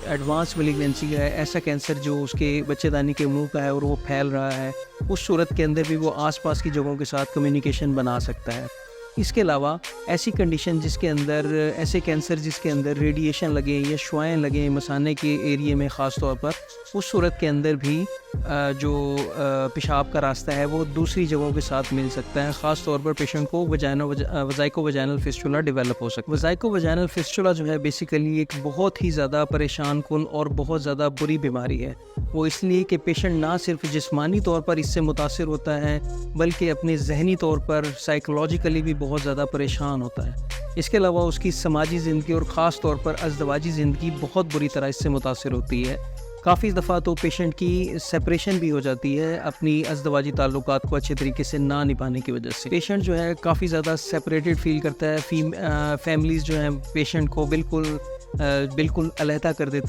Advance میلیگنینسی ہے، ایسا cancer جو اس کے بچے دانی کے منہ کا ہے اور وہ پھیل رہا ہے، اس صورت کے اندر بھی وہ آس پاس کی جگہوں کے ساتھ کمیونیکیشن بنا سکتا ہے۔ اس کے علاوہ ایسی کنڈیشن جس کے اندر ایسے کینسر جس کے اندر ریڈیشن لگے یا شعاعیں لگیں مثانے کے ایریے میں خاص طور پر، اس صورت کے اندر بھی جو پیشاب کا راستہ ہے وہ دوسری جگہوں کے ساتھ مل سکتا ہے، خاص طور پر پیشنٹ کو وزائکو وجائنل فسچولا ڈیولپ ہو سکتا ہے۔ وزائکو وجائنل فسچولا جو ہے بیسیکلی ایک بہت ہی زیادہ پریشان کن اور بہت زیادہ بری بیماری ہے۔ وہ اس لیے کہ پیشنٹ نہ صرف جسمانی طور پر اس سے متاثر ہوتا ہے بلکہ اپنے ذہنی طور پر سائیکولوجیکلی بھی بہت زیادہ پریشان ہوتا ہے۔ اس کے علاوہ اس کی سماجی زندگی اور خاص طور پر ازدواجی زندگی بہت بری طرح اس سے متاثر ہوتی ہے۔ کافی دفعہ تو پیشنٹ کی سپریشن بھی ہو جاتی ہے اپنی ازدواجی تعلقات کو اچھے طریقے سے نہ نبھانے کی وجہ سے۔ پیشنٹ جو ہے کافی زیادہ سپریٹڈ فیل کرتا ہے، فیملیز جو ہیں پیشنٹ کو بالکل علیحدہ کر دیتی